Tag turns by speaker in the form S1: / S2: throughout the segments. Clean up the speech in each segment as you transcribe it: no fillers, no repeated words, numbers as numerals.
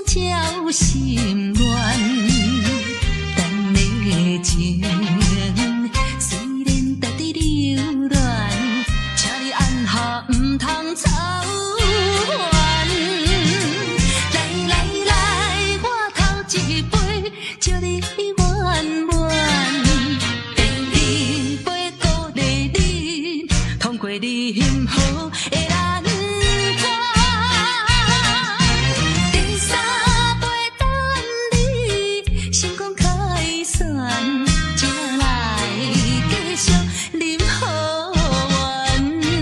S1: 照心乱，咱的情虽然值得留恋，请你按下唔通操烦。来来来，我头一杯，祝你圆满。第二杯鼓励你，通过你幸福的难关。第三杯等你成功开选，才来继续饮好运。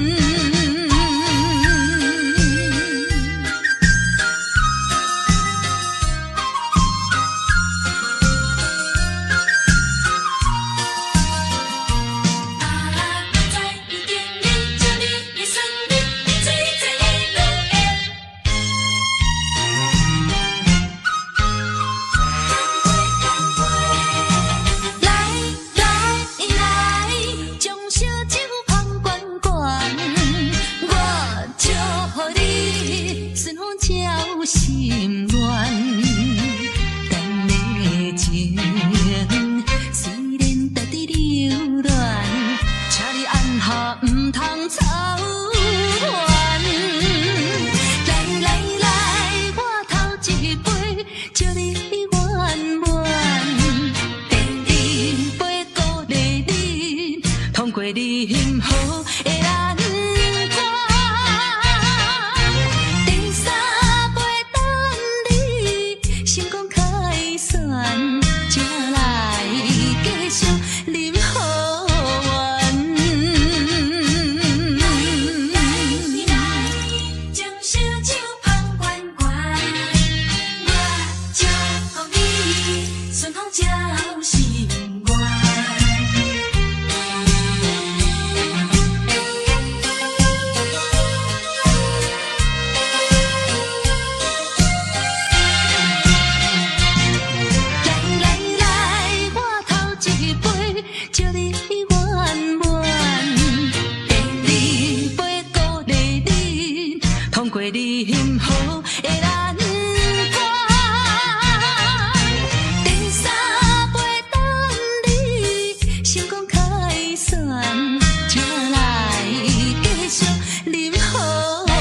S1: 照心乱，咱的情虽然值得留恋，请你按下唔通操烦。来来来，我头一杯，祝你圆满。第二杯鼓励你，通过你幸福的难关。成功开选，才来继续饮好运。将烧酒捧悬悬，我祝福你顺风照心愿。祝你圆满，第二杯鼓励你，通过你幸福的难关。第三杯等你成功开选，才来继续饮好运。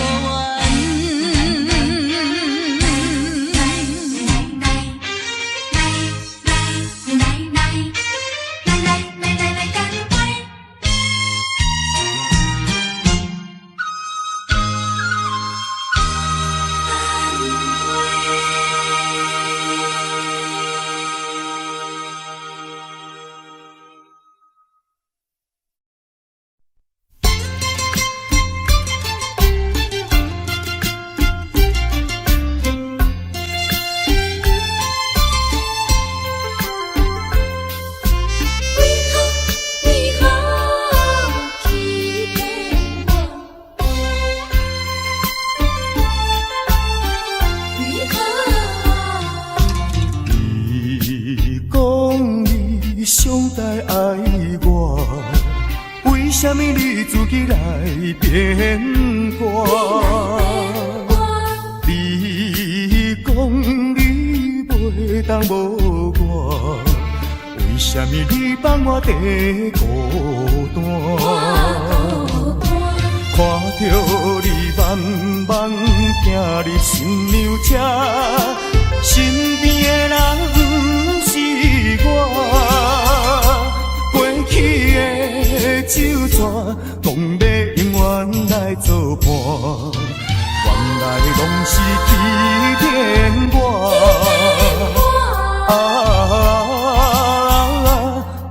S2: 上台爱我，为什么你自己来变卦？你讲你袂当无我，为什么你放我在孤单？看着你慢慢行入新娘车，身边的人不是我。过去的酒泉，讲要永远来作伴，原来拢是欺骗我。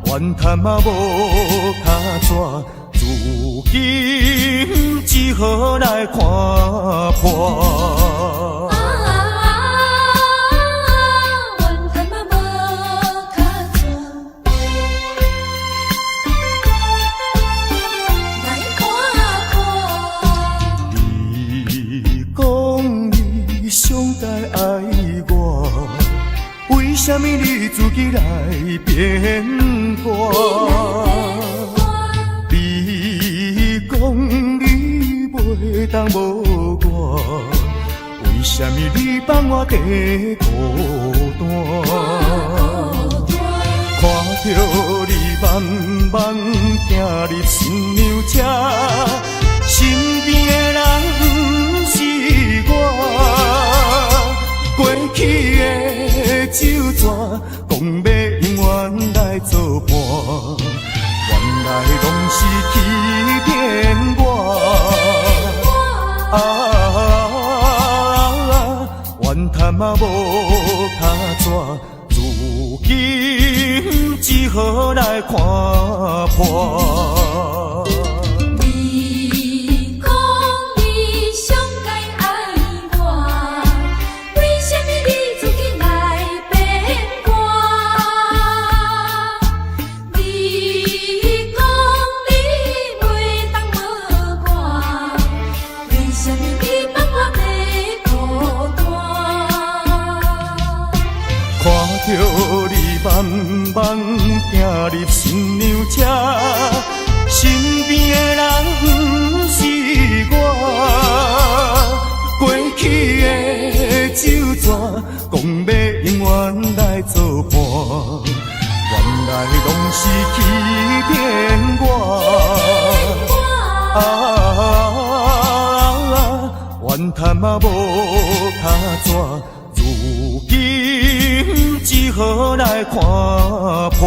S2: 怨叹嘛无他纸，如今只好来看破。上台爱我，为什么你自己来变卦？你讲你袂当无我，为什么你放我在孤单？看着你慢慢行入新娘车，身边的人不是我，过去的酒泉，讲要永远来作伴，原来拢是欺骗我。怨叹嘛无脚纸，如今只好来看破。
S1: 你讲你上该爱我，为什么你自己来变卦？你讲你袂当无我，为什么你放我在孤单？
S2: 看着你慢慢行入新娘车，身边的人不是我，过去的酒泉，讲要永远来作伴，原来拢是欺骗我。怨叹嘛无脚纸，如今只好来看破。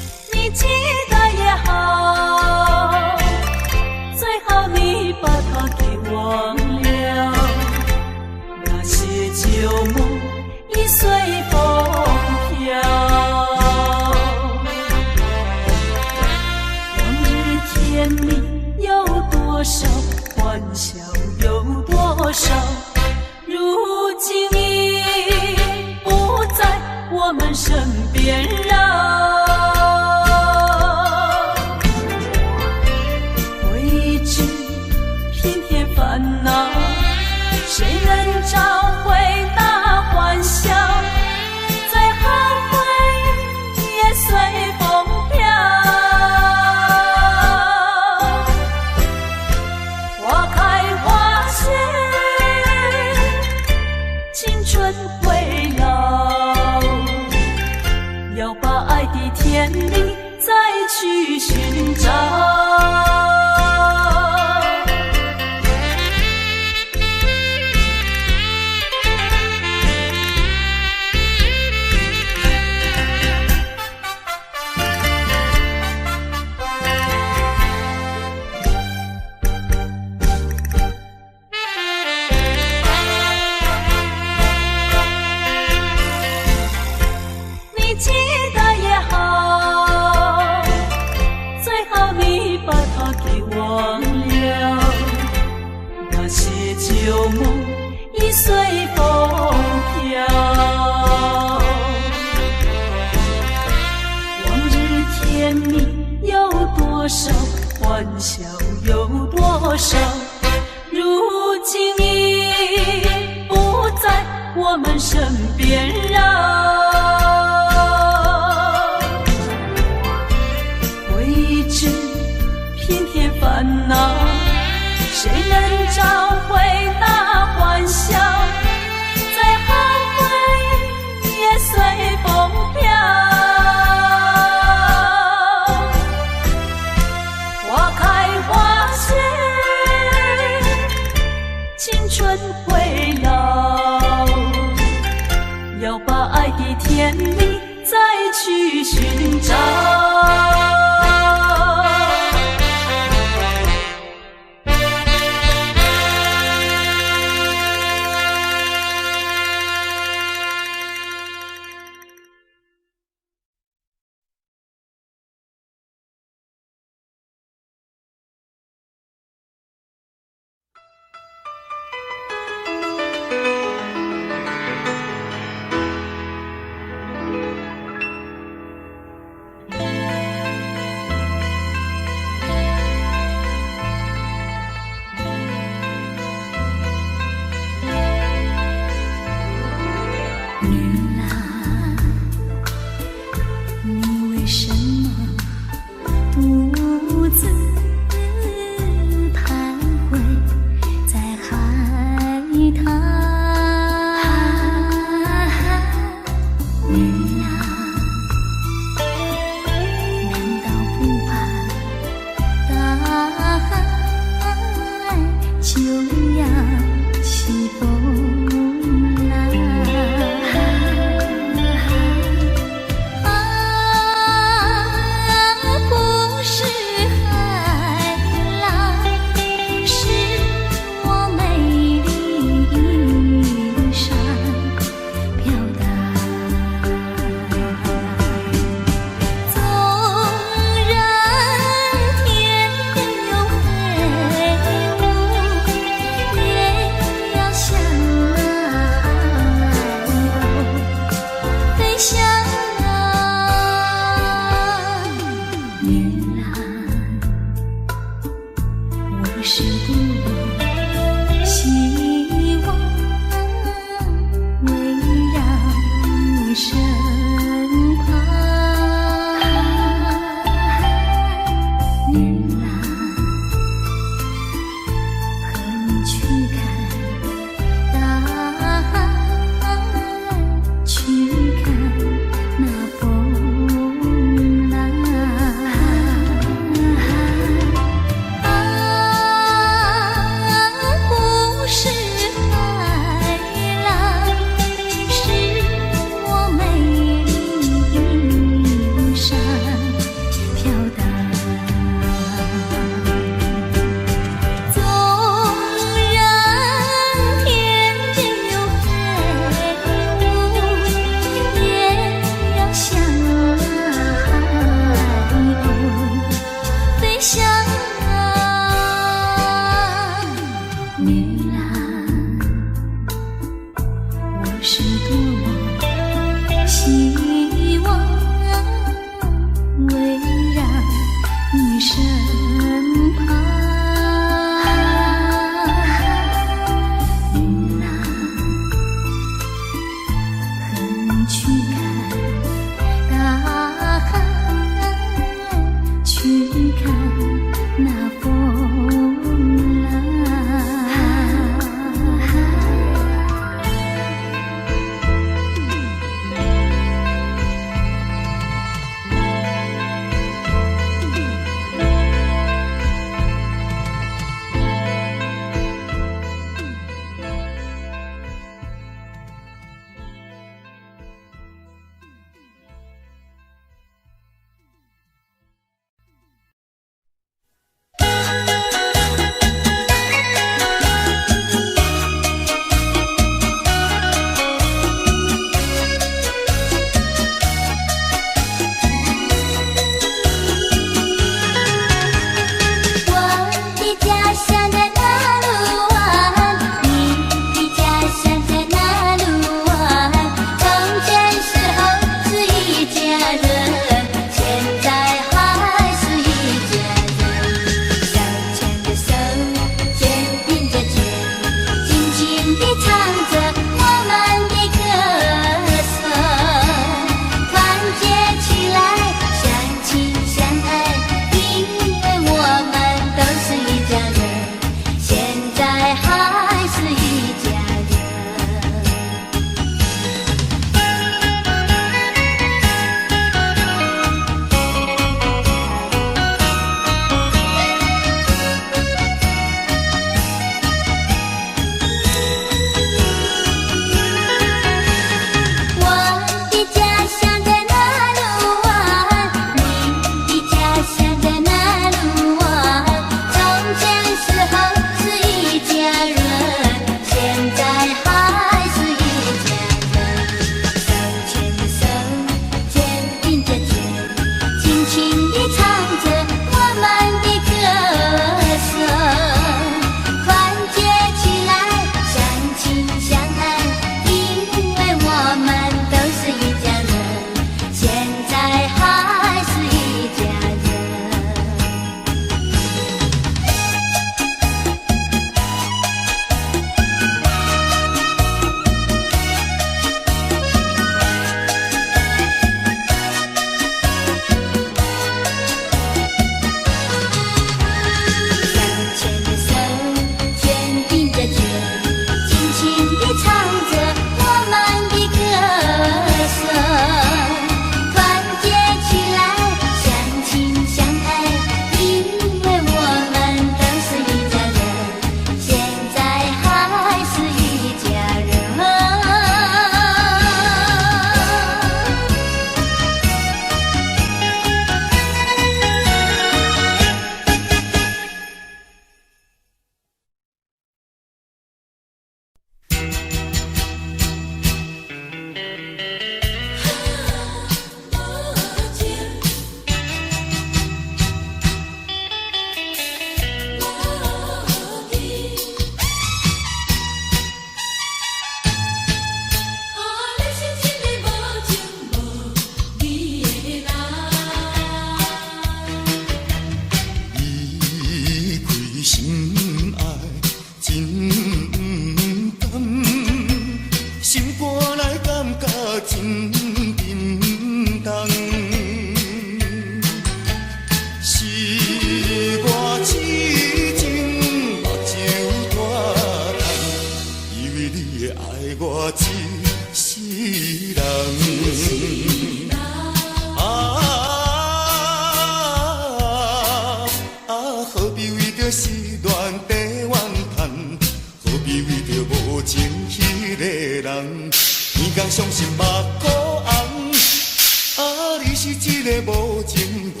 S2: 你是一个无情无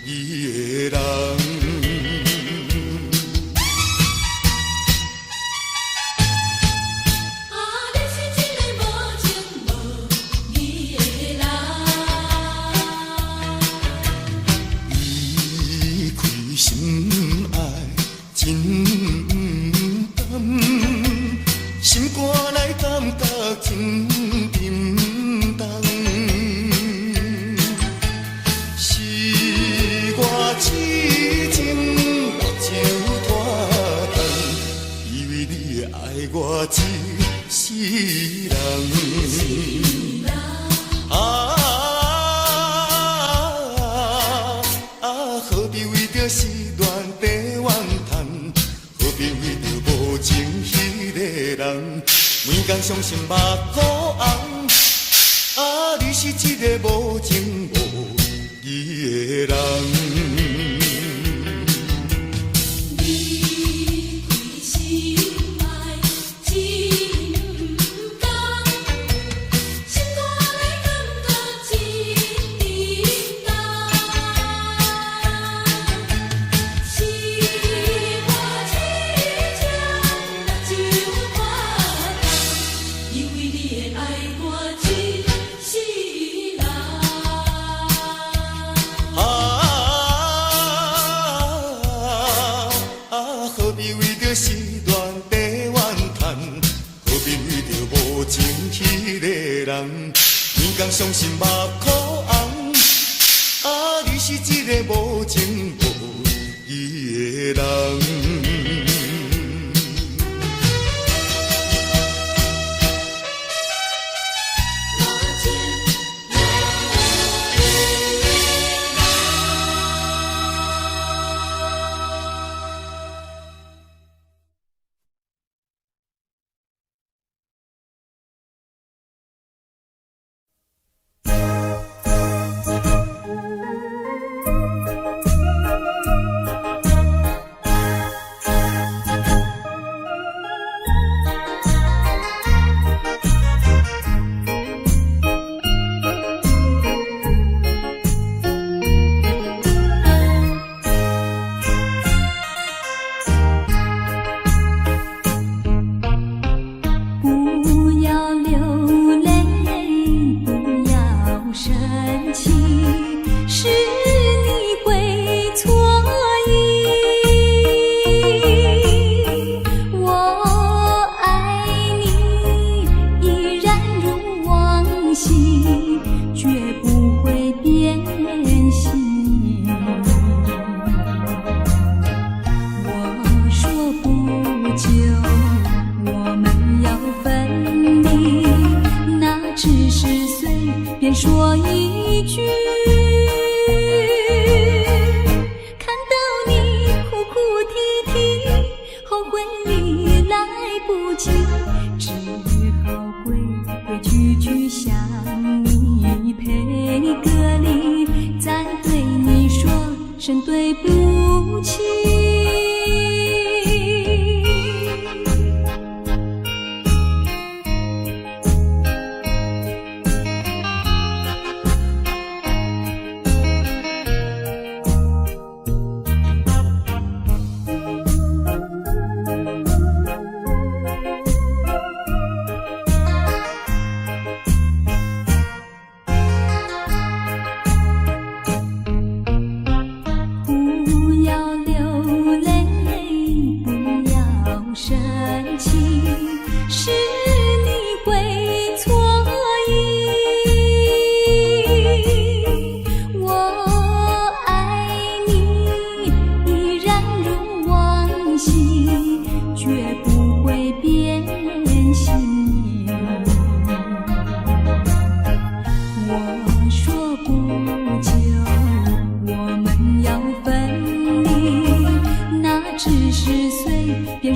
S2: 义的人。我一世人，何必为着失恋地怨叹？何必为着无情迄个人？每天伤心目眶红，你是一个无情无义的人。失恋地怨叹，何必为着无情迄个人？每天伤心目眶红，你是一个无情无义的人。
S1: 说一句，看到你哭哭啼啼，后悔已来不及，只好规规矩矩向你赔个礼，再对你说声对不起。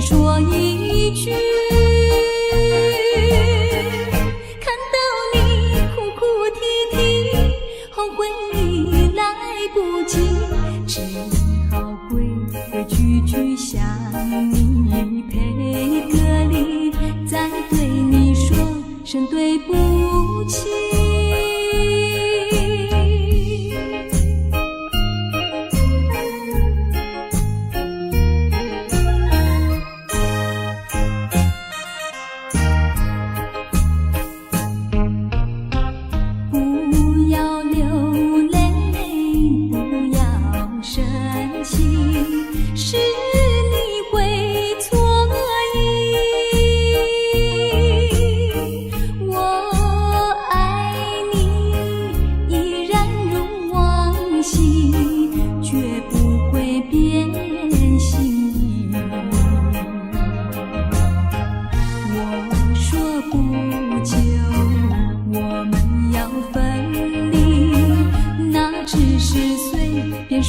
S1: 说一句，看到你哭哭啼啼，后悔已来不及，只好规规矩矩向你赔个礼，再对你说声对不起。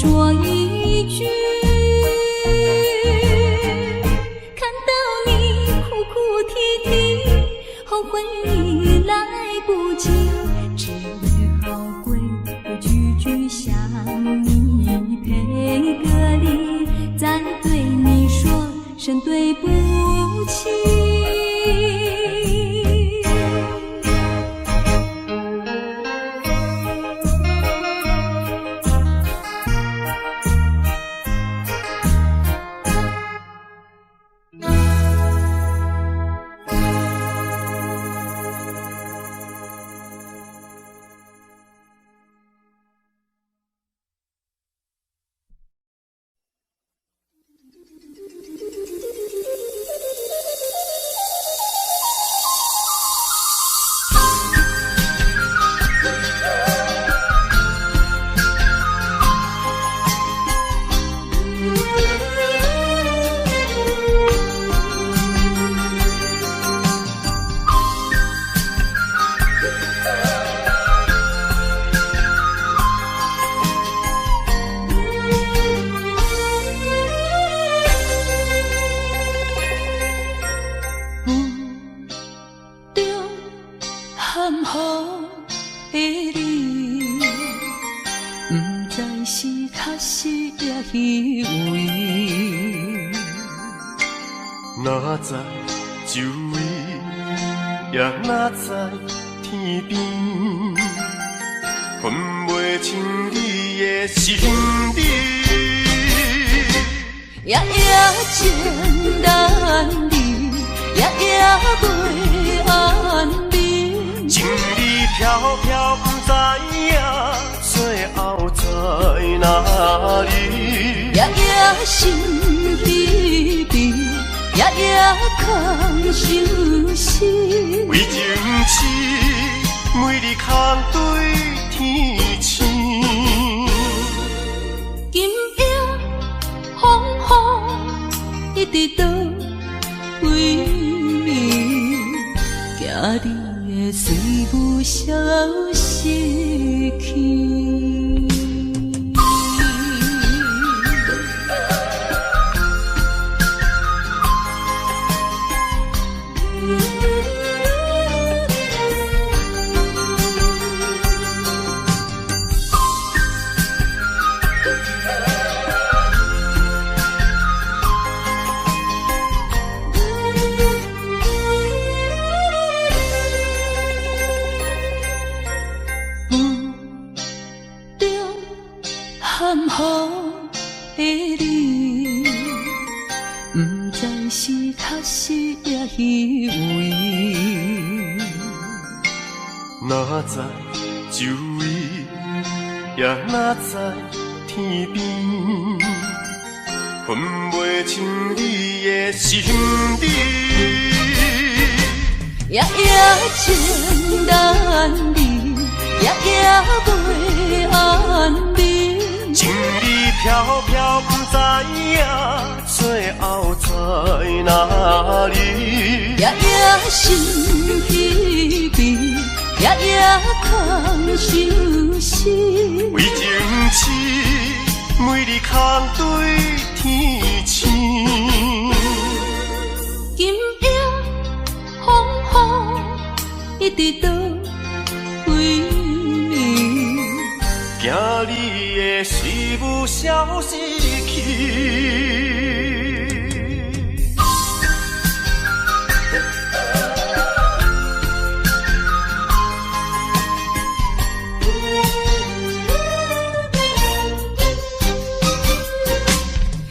S1: 说一句，看到你哭哭啼啼，后悔已来不及，只好规规矩矩向你赔个礼，再对你说声对不起。
S3: 哪知周围，也哪知天边，分袂清你的心理。
S1: 夜夜情难离，夜夜袂安眠。
S3: 情理飘飘，不知影最后在哪里。
S1: 夜夜心悲悲。夜夜空相思，
S3: 为情痴，每日空对天星。
S1: 今夜风雨一直倒位，惊你的随无消息去。含雨的你，不知是确实也虚伪。
S3: 哪知周围，也哪知天边，分袂清你的心理。
S1: 夜夜情难离，夜夜袂安眠。
S3: 情理飘飘，不知影最后在哪里。
S1: 夜夜心悲悲，夜夜空相思。
S3: 为情痴，每日空对天星。
S1: 今夜风雨一直倒位，
S3: 惊你的随无消息去。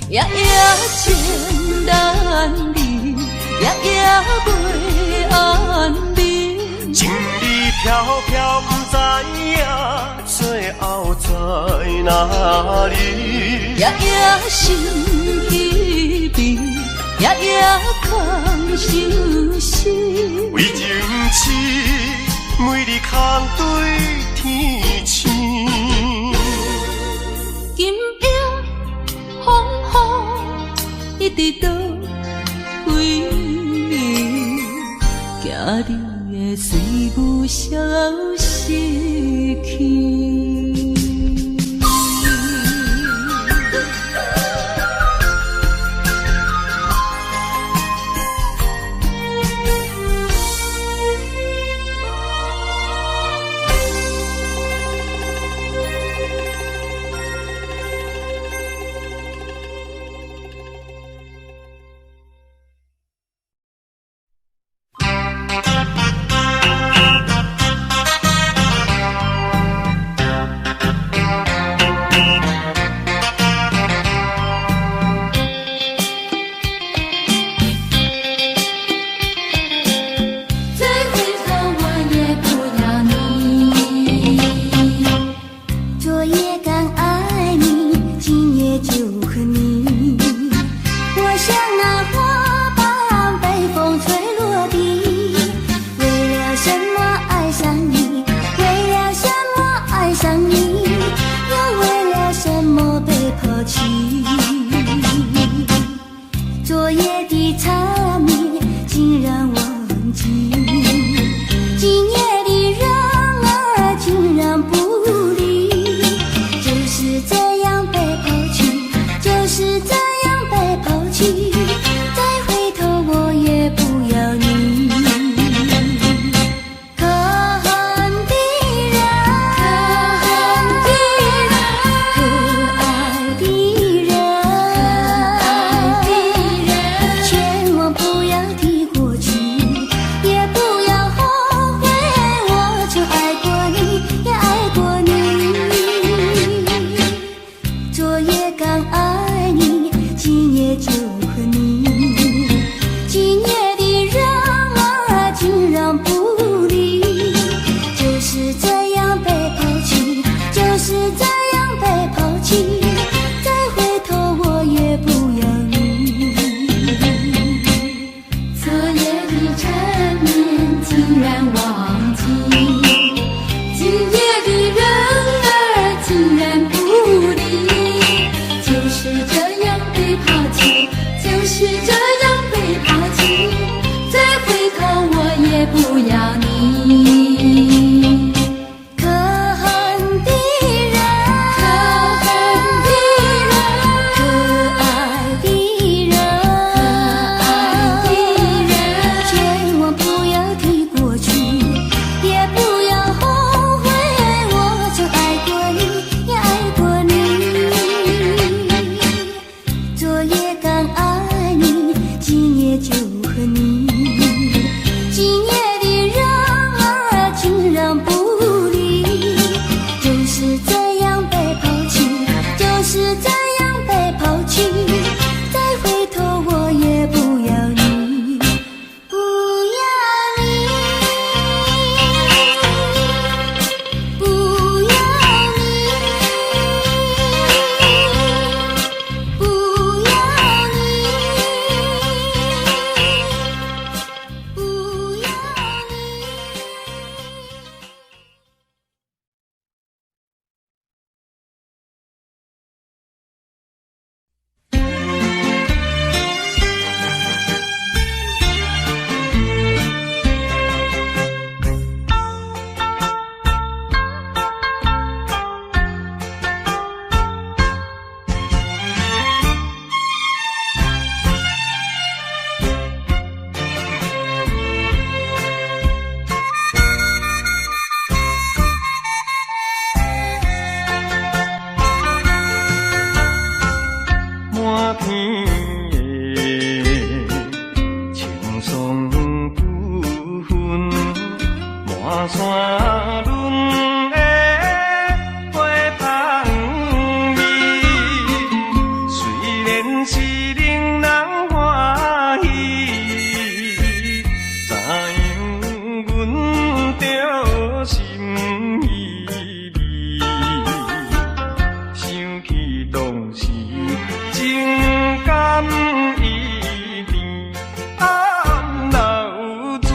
S1: 夜夜情难离，夜夜袂安眠。
S3: 情理飘飘，不知影最后在哪里。
S1: 夜夜心悲悲，夜夜空相思。
S3: 为情痴，每日空对天星。
S1: 今夜风雨一直倒位，惊你的随无消息去。是这样被抛弃，再回头我也不要你。可恨的人，可恨的人，可爱的人，可爱的人，千万不要提过去，也不要后悔，我就爱过你，也爱过你。昨夜刚爱你，今夜就恨你。今夜的人儿竟然不理，就是这样被抛弃，就是这样被抛弃。再回头我也不要你，不要你，不要你，不要你，不要你。
S3: 满天的青松不分，满山轮的花香味。虽然是令人欢喜，怎样阮着心依依，想起当时。情感一片暗流珠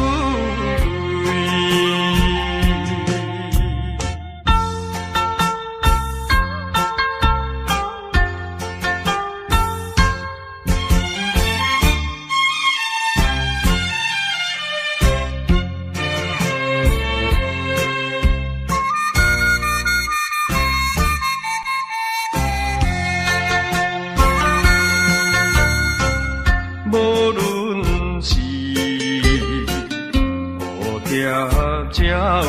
S3: 无论是蝴蝶鸟儿，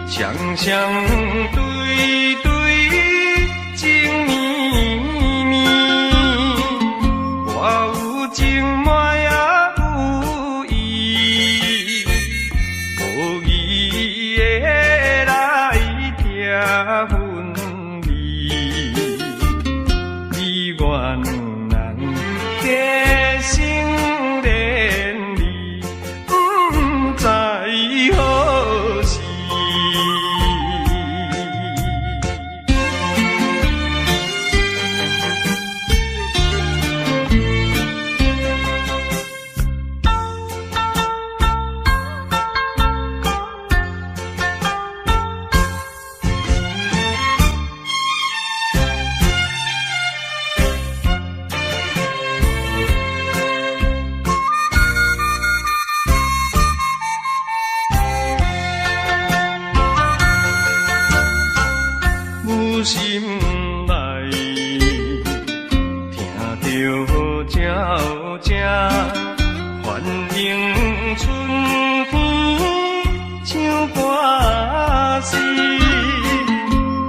S3: 双双对对情绵绵，我有情满也有意，无意的来听分离，你我两人。加心连理，不知何时。心内听着鸟声，欢迎春天唱歌诗，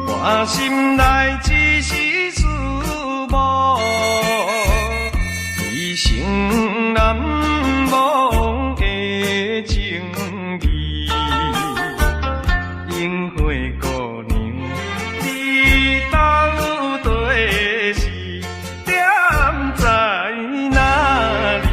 S3: 我心内只是思慕，一生难忘的情义，樱花姑娘。你到底是点在哪里？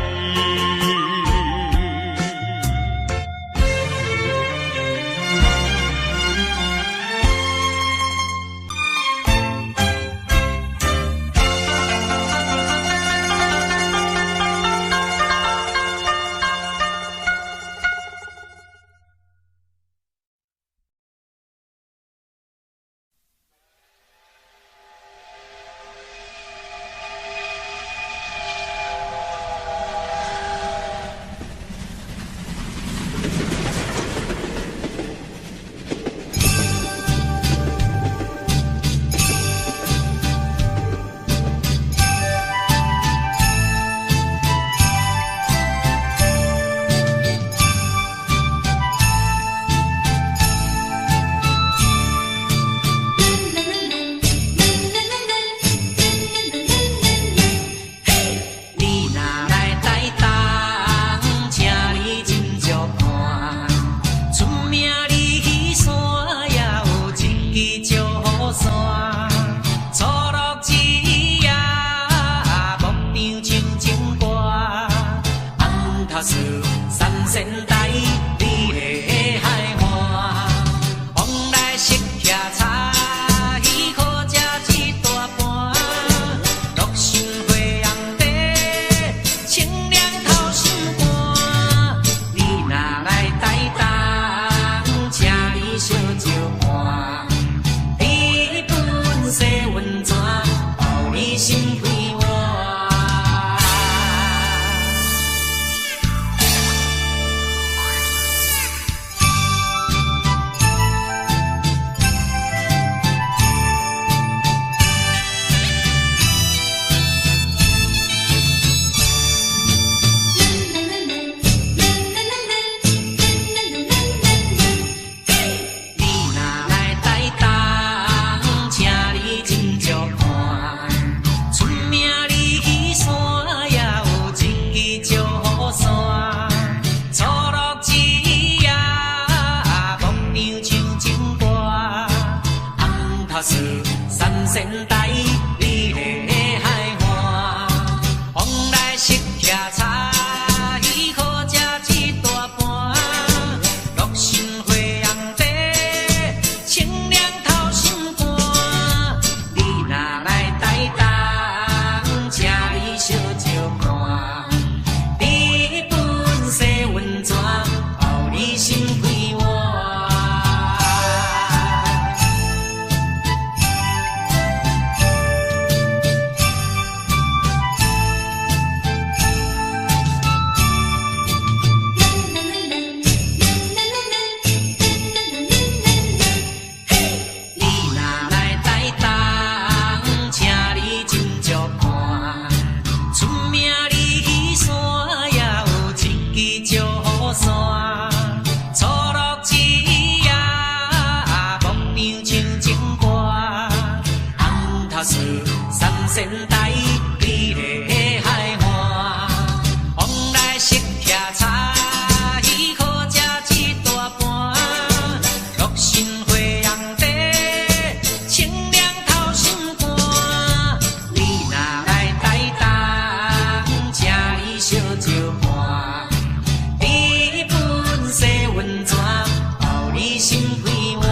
S4: 塔寺三仙台，你的海岸，往来食徛茶，伊好食一大盘，六神花红茶，清凉透心肝。你若来台东，请你小酒看，日本洗温泉，后你心开换。三仙台，你的海岸，往来食徛茶，伊好食一大盘，六神花红茶，清凉透心肝。你若来台东，请你小酒看，日本洗温泉，后你心开换。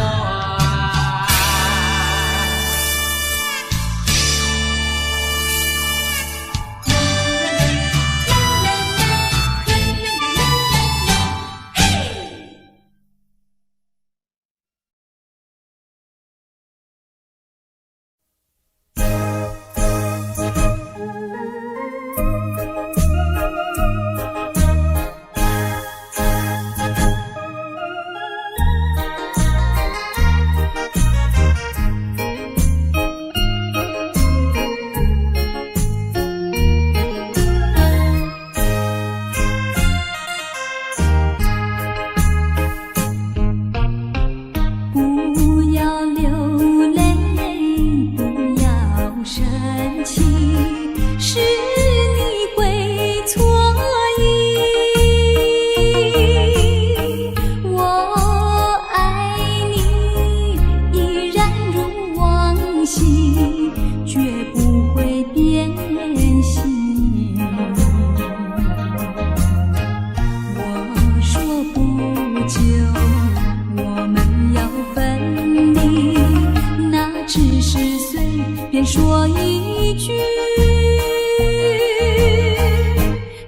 S1: 说一句，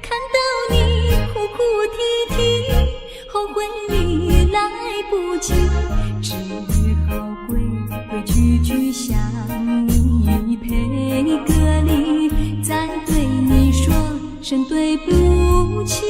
S1: 看到你哭哭啼啼，后悔你来不及，只好规规矩矩向你赔个礼，再对你说声对不起。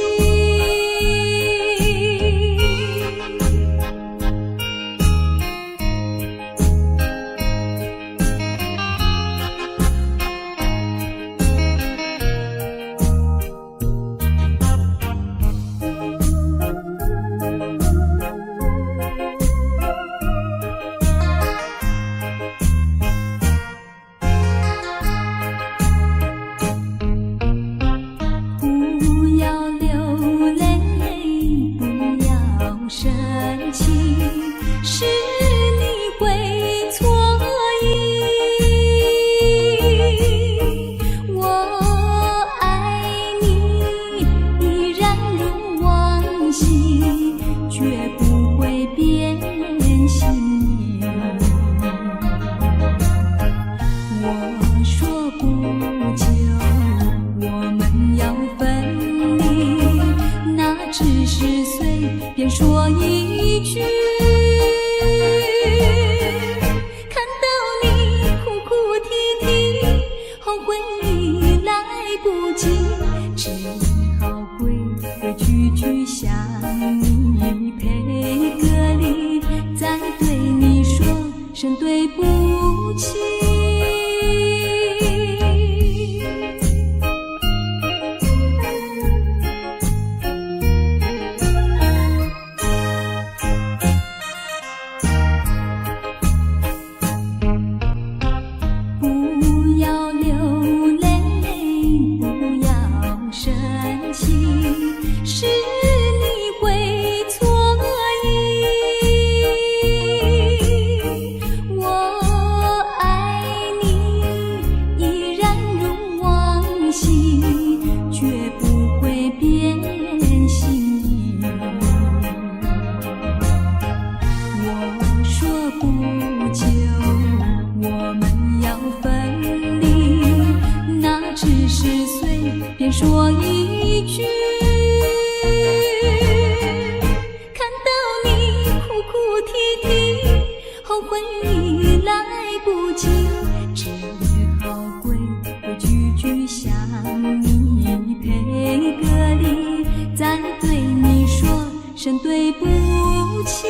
S1: 说一句，看到你哭哭啼啼，后悔你来不及，只好规规矩矩向你赔个礼，再对你说声对不起。我来不及，只好规规矩矩向你赔个礼，再对你说声对不起。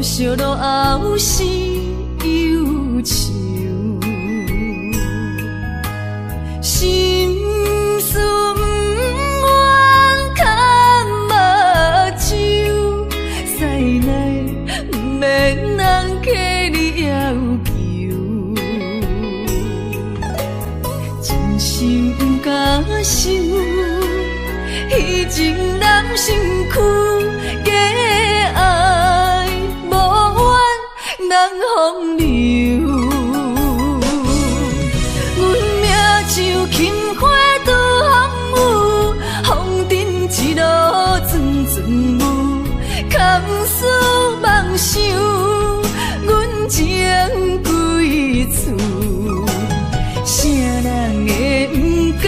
S1: 烧落后是忧愁，心事不愿牵目睭，使来不免人客你要求，真心不敢想，彼情难身躯，假爱无缘人风流。像轻花拄风雨，风尘一路阵阵雾，空思梦想，阮情归厝，啥人会不甘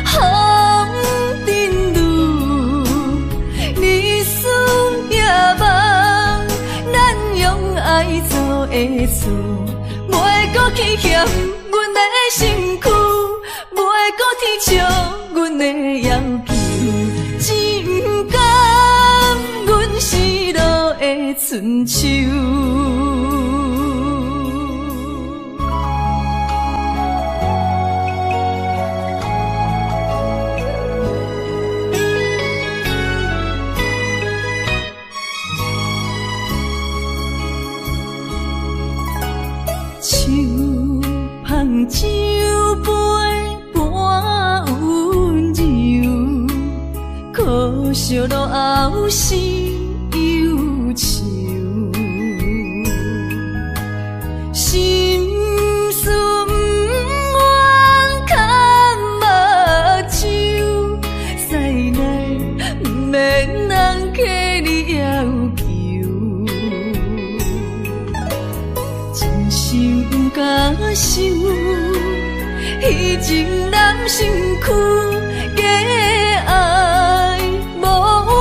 S1: 风尘路？日思夜梦，咱用爱做的厝，袂搁去嫌。阮的身躯，袂搁天笑阮的要求，只不甘阮失落的春秋。酒杯半温柔，可惜落后是忧愁。心事不愿牵目睭，使来不免人客你要求，真心不敢想。彼情难身躯，假爱无缘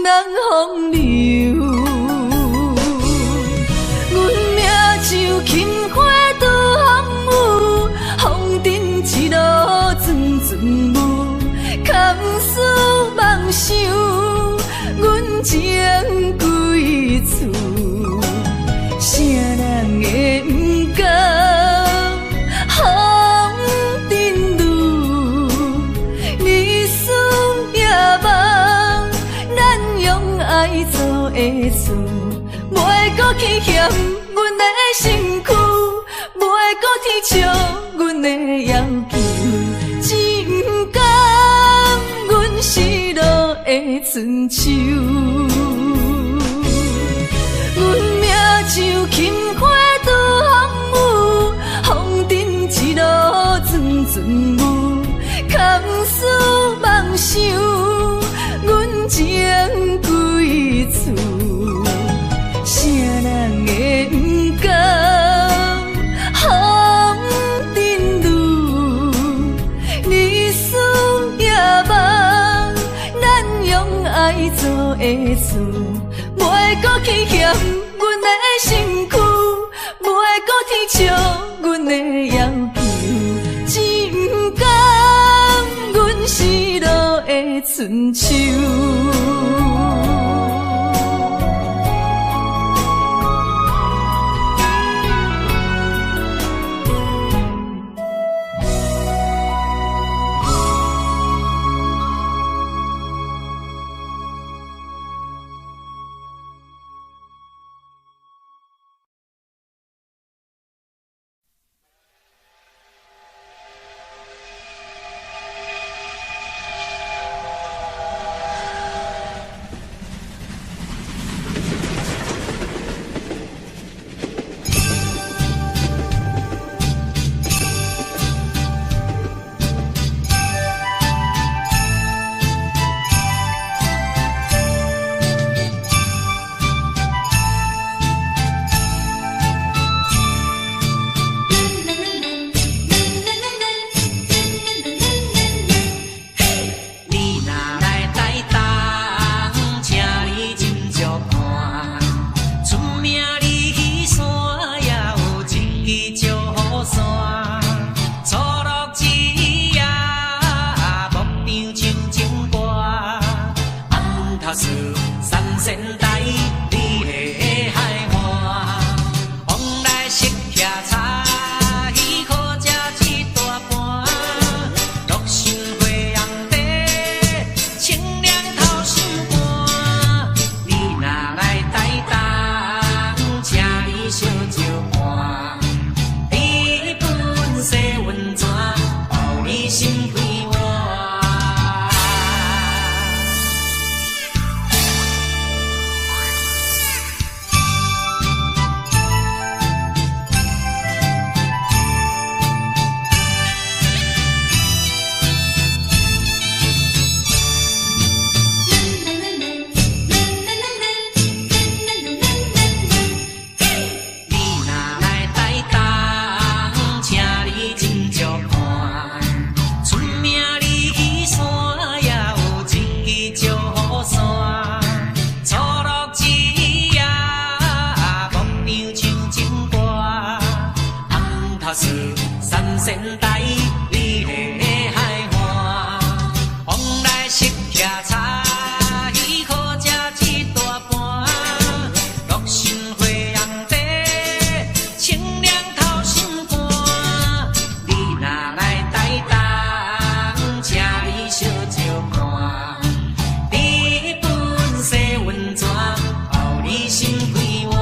S1: 人风流。阮命像轻花拄风雨，风尘一路阵阵雾，空思梦想，阮情归厝，啥人会不甘？爱做的厝，袂搁去嫌阮的身躯，袂搁天笑阮的要求，只不甘阮失落的春秋。阮命像轻花拄风雨，风尘一路阵阵雾，空思梦想，阮情归厝，啥人会不甘风尘路？日思夜梦，咱用爱做的厝，袂搁去嫌阮的身躯，袂搁天笑阮的要求，只不甘阮失落的春秋。
S4: 头树三仙台，你的海岸，往来食徛茶，伊好食一大盘，乐心花红茶，清凉透心肝。你若来台东，请你小酒看，日本洗温泉，予你心开换。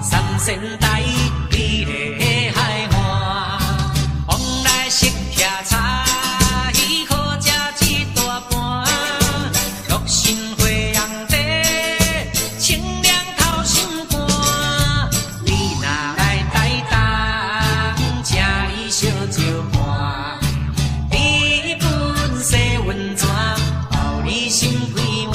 S4: 三仙台，你的海岸，往来食徛茶，伊好食一大盘，乐心花红茶，清凉透心肝。你若来台东，请你小酒看，日本洗温泉，予你心开换。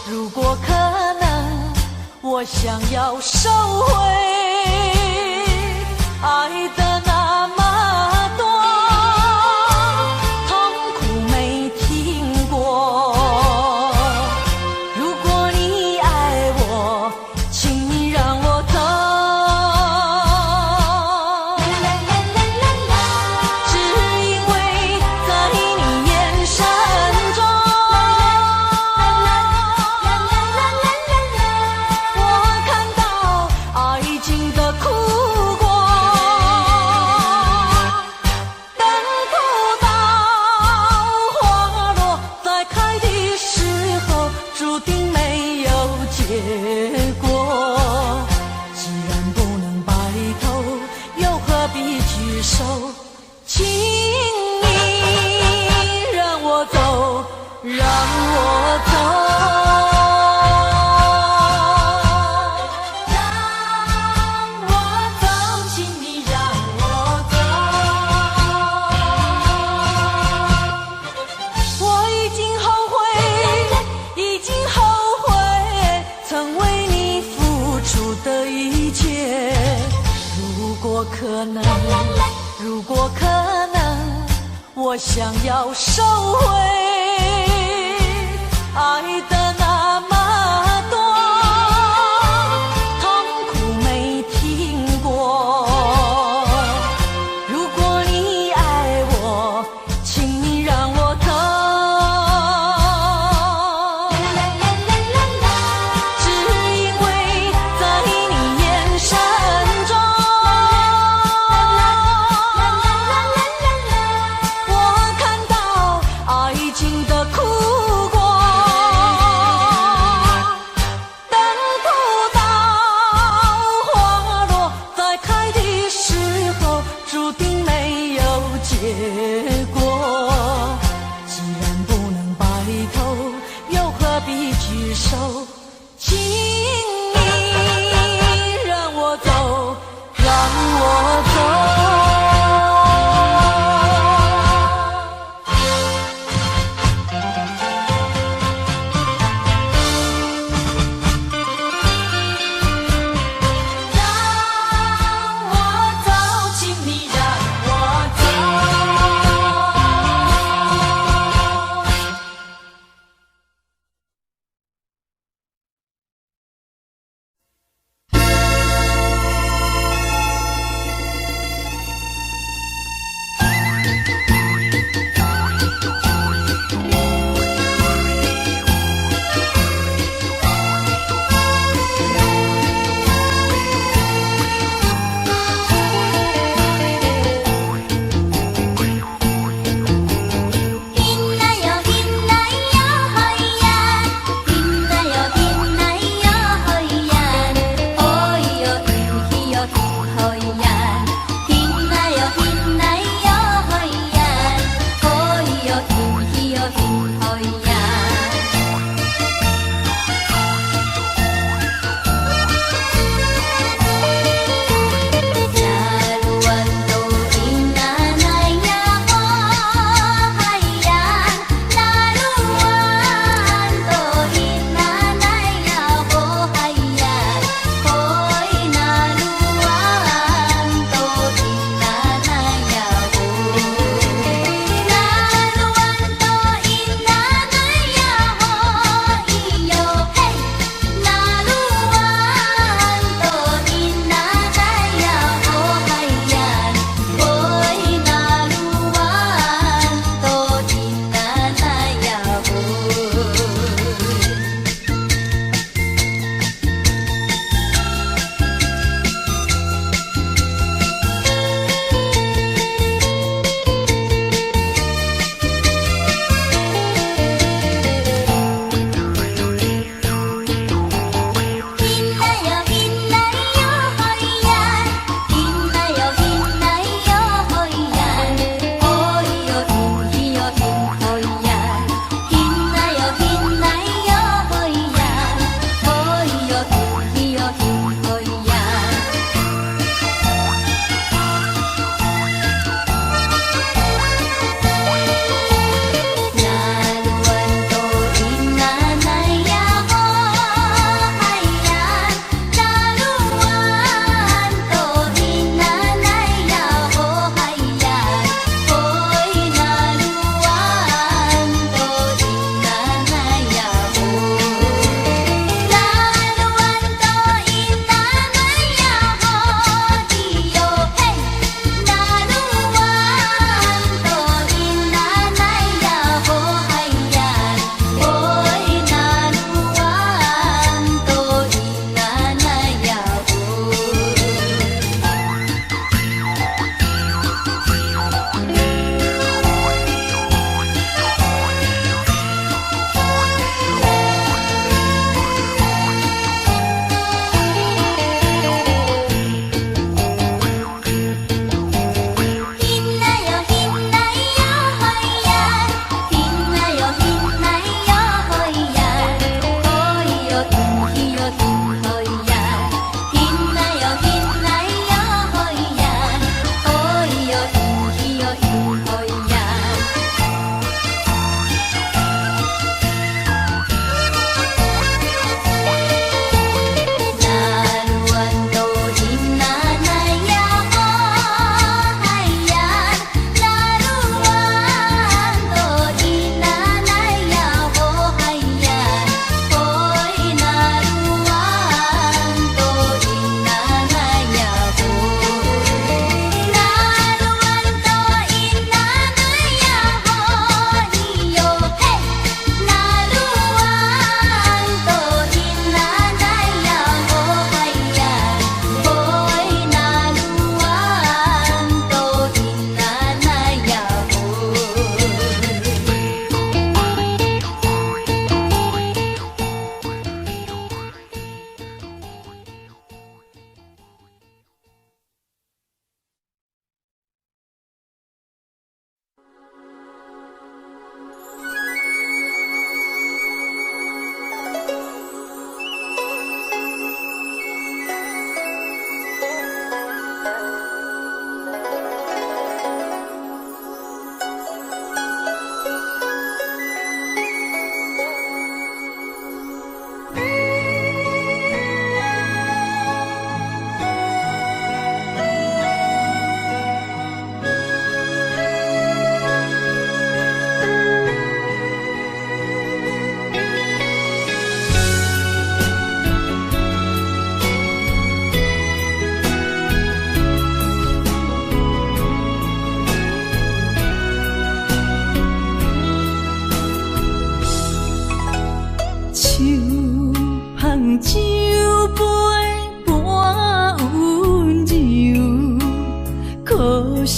S5: 如果可能，我想要收回爱的那么多，痛苦没听过。如果你爱我，请你让我走。只因为在你眼神中，请你让我走，让我走，让我走，请你让我走。我已经后悔，已经后悔，曾为你付出的一切。如果可能，如果可能，我想要收回爱的那么多，痛苦没听过。如果你爱我，请你让我走。只因为在你眼神中，我看到爱情的苦果。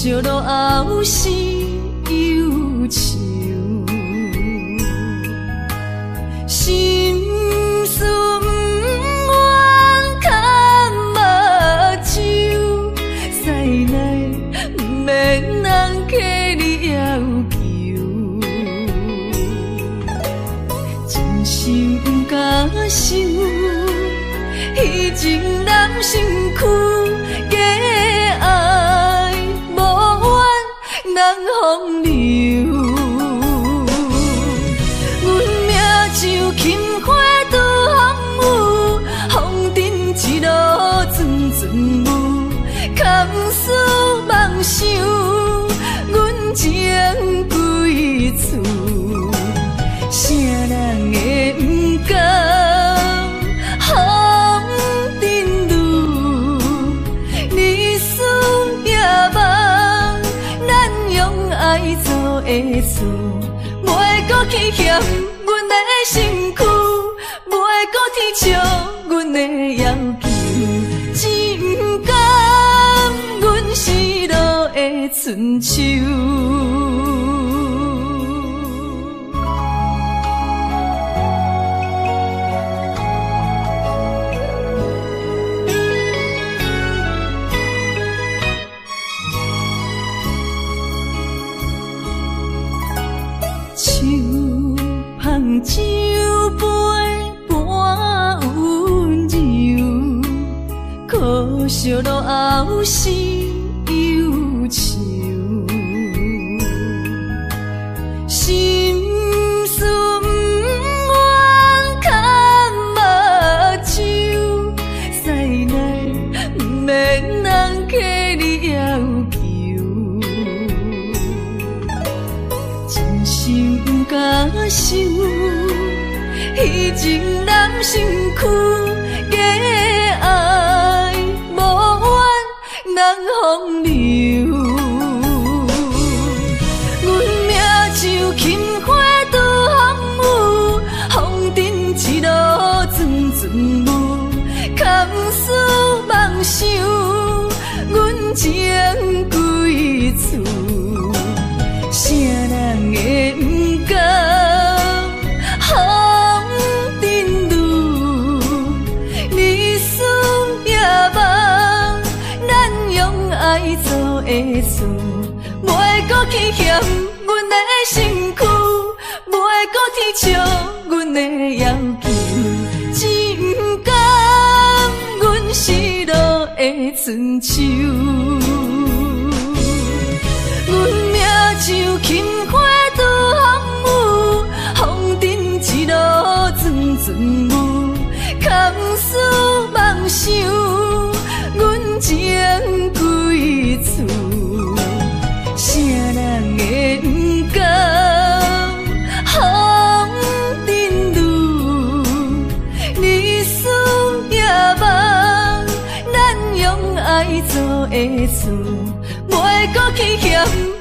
S1: 寂落后是忧愁，心事不愿牵目睭，使来不免人客你要求，真心不敢想，彼情难身躯。 风流，阮命像轻花拄风雨，风尘一路阵阵雾，堪思妄想，阮情归厝，啥人会不甘风尘路，日思夜梦。 爱做会做，袂搁去嫌阮的身躯，袂搁天笑阮的要求，只不甘阮失落的春秋。 酒杯半温柔，无惜落后是忧愁，心事不愿牵目睭，使来不免人客你要求，真心甲受，彼情难身躯。爱无怨人风流，阮命像轻花拄风雨，风尘一路阵阵雾，堪思梦想，阮情归厝，啥人会不甘风尘路？你思也梦，咱用爱做的事，袂搁去嫌阮的身躯，袂搁去笑阮的要求，只不甘阮失落的春秋。阮命像轻花拄风雨，风尘一路阵阵雾，堪思梦想，阮情归厝，啥人会不甘风尘路？你思也梦，咱用爱做的事，袂搁去嫌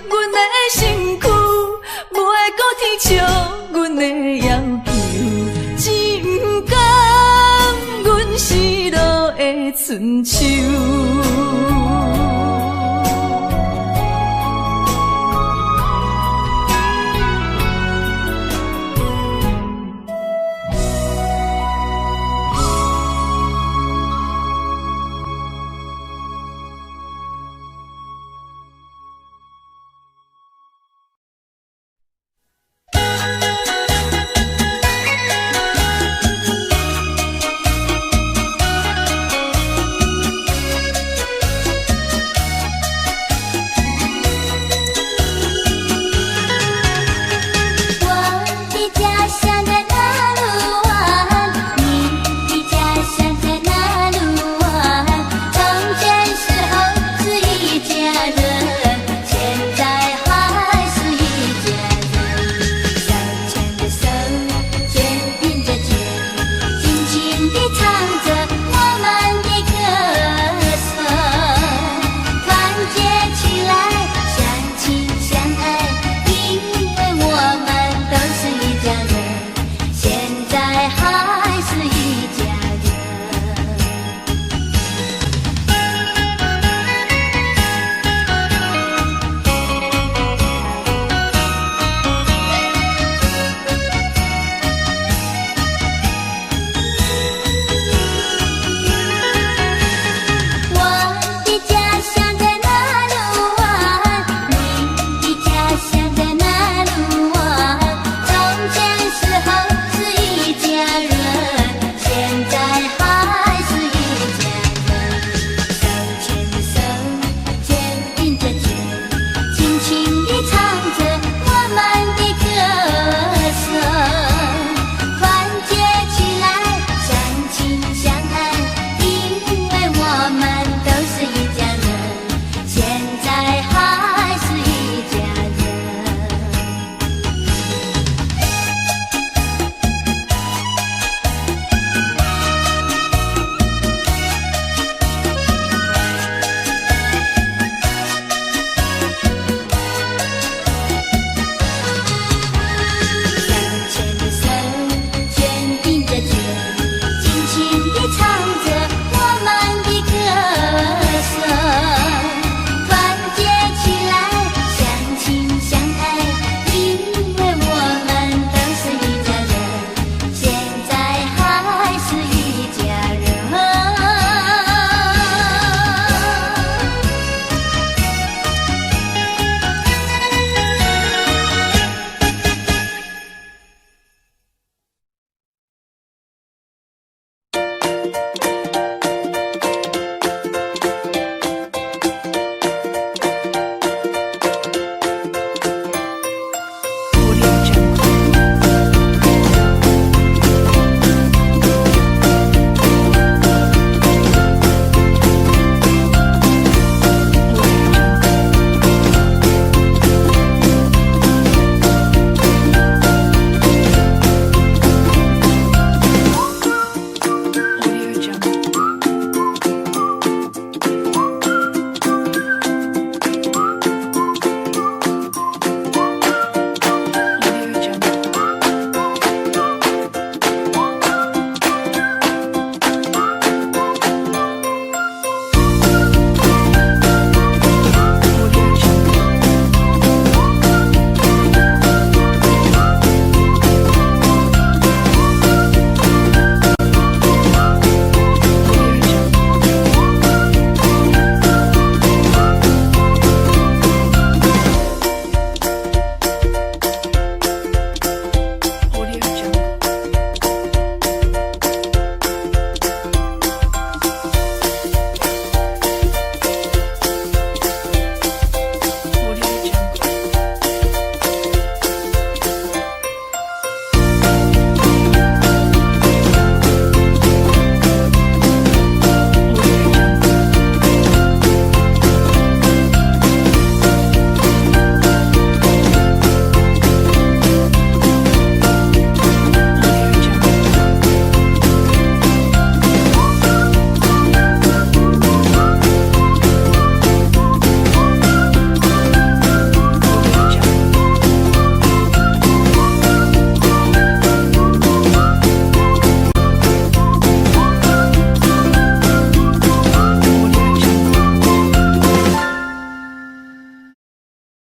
S1: 阮的身躯，袂搁去笑阮的要求，只不甘阮失落的春秋。